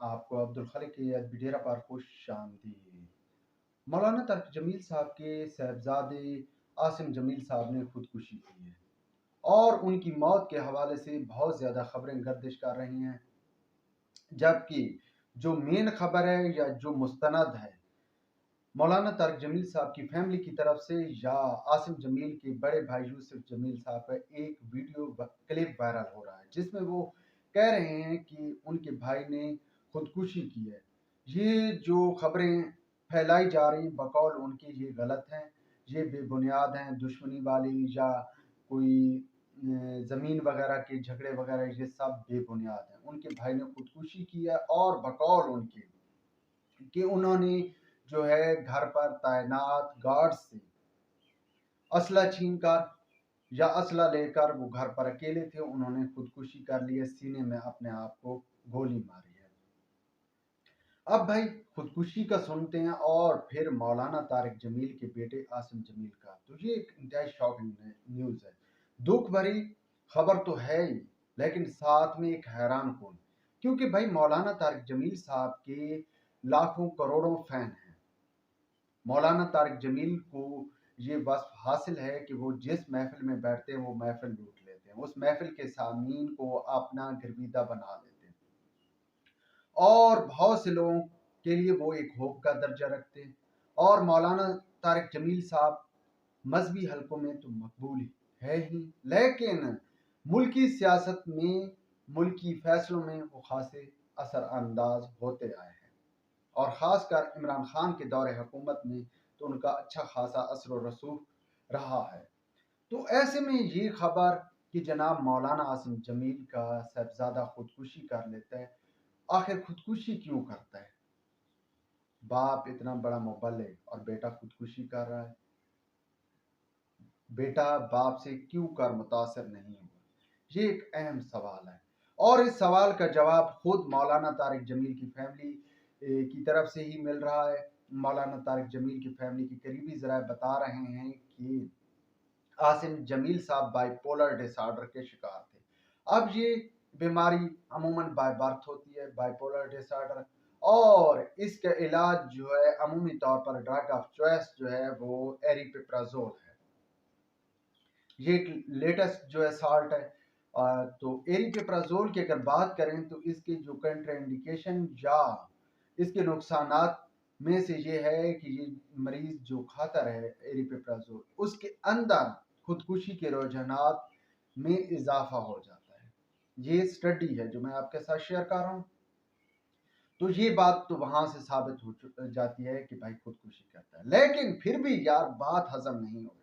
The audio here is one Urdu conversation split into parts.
آپ کو عبدالخالق کی بڈیرہ پر خوش آمدید۔ مولانا طارق جمیل صاحب کے صاحبزادے عاصم جمیل صاحب نے خودکشی کی ہے اور ان کی موت کے حوالے سے بہت زیادہ خبریں گردش کر رہی ہیں، جبکہ جو مین خبر ہے یا جو مستند ہے مولانا طارق جمیل صاحب کی فیملی کی طرف سے یا عاصم جمیل کے بڑے بھائی یوسف جمیل صاحب کا ایک ویڈیو کلپ وائرل ہو رہا ہے، جس میں وہ کہہ رہے ہیں کہ ان کے بھائی نے خودکشی کی ہے۔ یہ جو خبریں پھیلائی جا رہی ہیں بقول ان کی یہ غلط ہیں، یہ بے بنیاد ہیں، دشمنی والی یا کوئی زمین وغیرہ کے جھگڑے وغیرہ، یہ سب بے بنیاد ہیں۔ ان کے بھائی نے خودکشی کی ہے اور بقول ان کے کہ انہوں نے جو ہے گھر پر تعینات گارڈ سے اسلحہ چھین کر یا اسلحہ لے کر وہ گھر پر اکیلے تھے، انہوں نے خودکشی کر لی ہے، سینے میں اپنے آپ کو گولی ماری ہے۔ اب بھائی خودکشی کا سنتے ہیں اور پھر مولانا طارق جمیل کے بیٹے عاصم جمیل کا، تو یہ ایک انتہائی شاکنگ نیوز ہے، دکھ بھری خبر تو ہے ہی، لیکن ساتھ میں ایک حیران کن، کیونکہ بھائی مولانا طارق جمیل صاحب کے لاکھوں کروڑوں فین ہیں۔ مولانا طارق جمیل کو یہ وصف حاصل ہے کہ وہ جس محفل میں بیٹھتے ہیں وہ محفل لوٹ لیتے ہیں، اس محفل کے سامعین کو اپنا گرویدہ بنا لیتے ہیں اور بہت سے لوگوں کے لیے وہ ایک ہوپ کا درجہ رکھتے ہیں۔ اور مولانا طارق جمیل صاحب مذہبی حلقوں میں تو مقبول ہے ہی، لیکن ملکی سیاست میں، ملکی فیصلوں میں وہ خاصے اثر انداز ہوتے آئے ہیں، اور خاص کر عمران خان کے دور حکومت میں تو ان کا اچھا خاصا اثر و رسوخ رہا ہے۔ تو ایسے میں یہ خبر کہ جناب مولانا عاصم جمیل کا صاحبزادہ خودکشی کر لیتا ہے، آخر خودکشی کیوں کرتا ہے؟ باپ اتنا بڑا مبلغ اور بیٹا خودکشی کر رہا ہے، بیٹا باپ سے کیوں کر متاثر نہیں ہوا؟ یہ ایک اہم سوال ہے، اور اس سوال کا جواب خود مولانا طارق جمیل کی فیملی کی طرف سے ہی مل رہا ہے۔ مولانا طارق جمیل کی فیملی کی قریبی ذرائع بتا رہے ہیں کہ عاصم جمیل صاحب بائی پولر ڈس آرڈر کے شکار تھے۔ اب یہ بیماری عموماً بائی برتھ ہوتی ہے، بائی پولر ڈس آرڈر، اور اس کا علاج جو ہے عمومی طور پر ڈرگ آف چوائس جو ہے وہ ایریپیپرازول ہے۔ یہ لیٹسٹ جو ہے سالٹ ہے، تو ایریپیپرازول کی اگر بات کریں تو اس کے جو کنٹرا انڈیکیشن یا اس کے نقصانات میں سے یہ ہے کہ یہ مریض جو کھاتا رہے ایریپیپرازول، اس کے اندر خودکشی کے رجحانات میں اضافہ ہو جاتا ہے۔ یہ سٹڈی ہے جو میں آپ کے ساتھ شیئر کر رہا ہوں، تو یہ بات تو وہاں سے ثابت ہو جاتی ہے کہ بھائی خودکشی کرتا ہے، لیکن پھر بھی یار بات ہضم نہیں ہو رہی،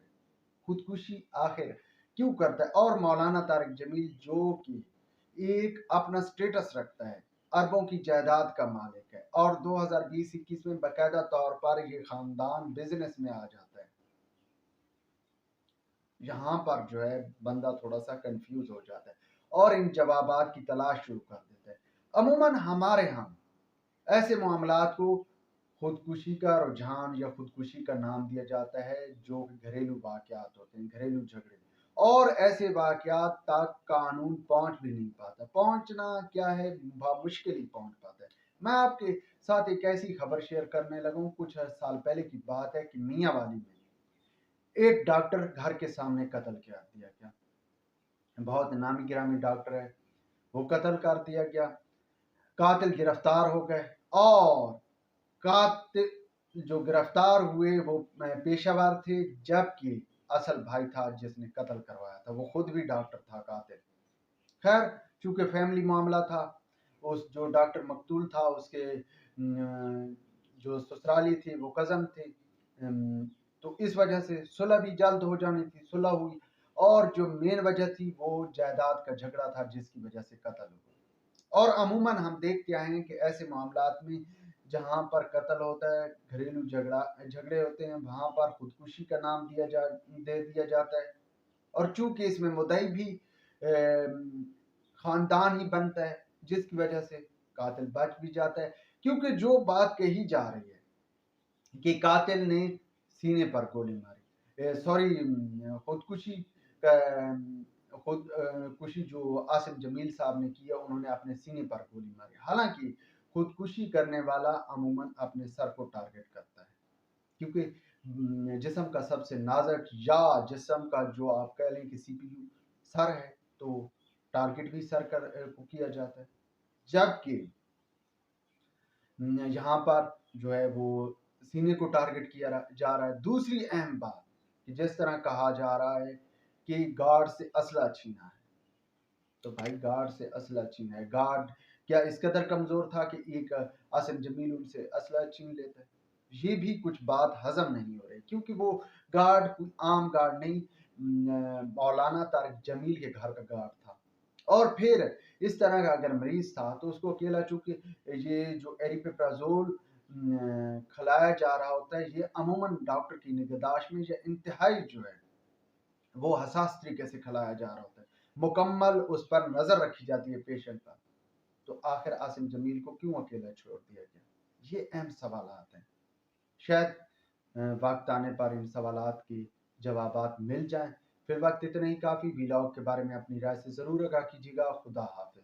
خودکشی آخر کیوں کرتا ہے؟ اور مولانا طارق جمیل جو کہ ایک اپنا سٹیٹس رکھتا ہے، اربوں کی جائیداد کا مالک ہے، اور 2020-21 میں باقاعدہ طور پر یہ خاندان بزنس میں آ جاتا ہے، یہاں پر جو ہے بندہ تھوڑا سا کنفیوز ہو جاتا ہے اور ان جوابات کی تلاش شروع کر دیتا ہے۔ عموماً ہمارے ہاں ایسے معاملات کو خودکشی کا رجحان یا خودکشی کا نام دیا جاتا ہے جو گھریلو واقعات ہوتے ہیں، گھریلو جھگڑے، اور ایسے واقعات تک قانون پہنچ بھی نہیں پاتا، پہنچنا کیا ہے مشکل ہی پہنچ پاتا ہے۔ میں آپ کے ساتھ ایک ایسی خبر شیئر کرنے لگا ہوں، کچھ سال پہلے کی بات ہے کہ میاں والی میں ایک ڈاکٹر گھر کے سامنے قتل کر دیا گیا، بہت نامی گرامی ڈاکٹر ہے، وہ قتل کر دیا گیا، قاتل گرفتار ہو گئے، اور قاتل جو گرفتار ہوئے وہ پیشہ ور تھے، جبکہ اصل بھائی تھا جس نے قتل کروایا تھا وہ خود بھی ڈاکٹر تھا قاتل۔ خیر چونکہ فیملی معاملہ تھا، اس جو ڈاکٹر مقتول تھا اس کے جو سسرالی تھے وہ کزن تھے، تو اس وجہ سے صلح بھی جلد ہو جانی تھی، صلح ہوئی، اور جو مین وجہ تھی وہ جائیداد کا جھگڑا تھا جس کی وجہ سے قتل ہوا۔ اور عموماً ہم دیکھتے آئے ہیں کہ ایسے معاملات میں جہاں پر قتل ہوتا ہے، گھریلو جھگڑے ہوتے ہیں، وہاں پر خودکشی کا نام دے دیا جاتا ہے، اور چونکہ اس میں مدعی بھی خاندان ہی بنتا ہے جس کی وجہ سے قاتل بچ بھی جاتا ہے، کیونکہ جو بات کہی جا رہی ہے کہ قاتل نے سینے پر گولی ماری، خودکشی جو عاصم جمیل صاحب نے کیا انہوں نے اپنے سینے پر گولی ماری، حالانکہ خودکشی کرنے والا عموماً اپنے سر کو ٹارگٹ کرتا ہے، کیونکہ جسم کا سب سے نازک یا جسم کا جو آپ کہہ لیں کہ سی پی یو سر ہے، تو ٹارگٹ بھی سر کو کیا جاتا ہے، جبکہ یہاں پر جو ہے وہ سینے کو ٹارگٹ کیا جا رہا ہے۔ دوسری اہم بات کہ جس طرح کہا جا رہا ہے کہ گارڈ سے اسلحہ چھینا ہے، تو بھائی گارڈ سے اسلحہ چھینا ہے، گارڈ کیا اس قدر کمزور تھا کہ ایک عاصم جمیل ان سے اسلحہ چھین لیتا ہے؟ یہ بھی کچھ بات ہضم نہیں ہو رہی، کیونکہ وہ گارڈ کوئی عام گارڈ نہیں، مولانا طارق جمیل کے گھر کا گارڈ تھا، اور پھر اس طرح کا اگر مریض تھا تو اس کو اکیلا، چونکہ یہ جو ایریپیپرازول کھلایا جا رہا ہوتا ہے، یہ عموماً ڈاکٹر کی نگہداشت میں یا انتہائی جو ہے وہ حساس طریقے سے کھلایا جا رہا ہوتا ہے، مکمل اس پر نظر رکھی جاتی ہے پیشنٹ پر، تو آخر عاصم جمیل کو کیوں اکیلا چھوڑ دیا گیا؟ یہ اہم سوالات ہیں، شاید وقت آنے پر ان سوالات کی جوابات مل جائیں۔ فی الوقت اتنا ہی کافی، ویلاگ کے بارے میں اپنی رائے سے ضرور آگاہ کیجیے گا۔ خدا حافظ۔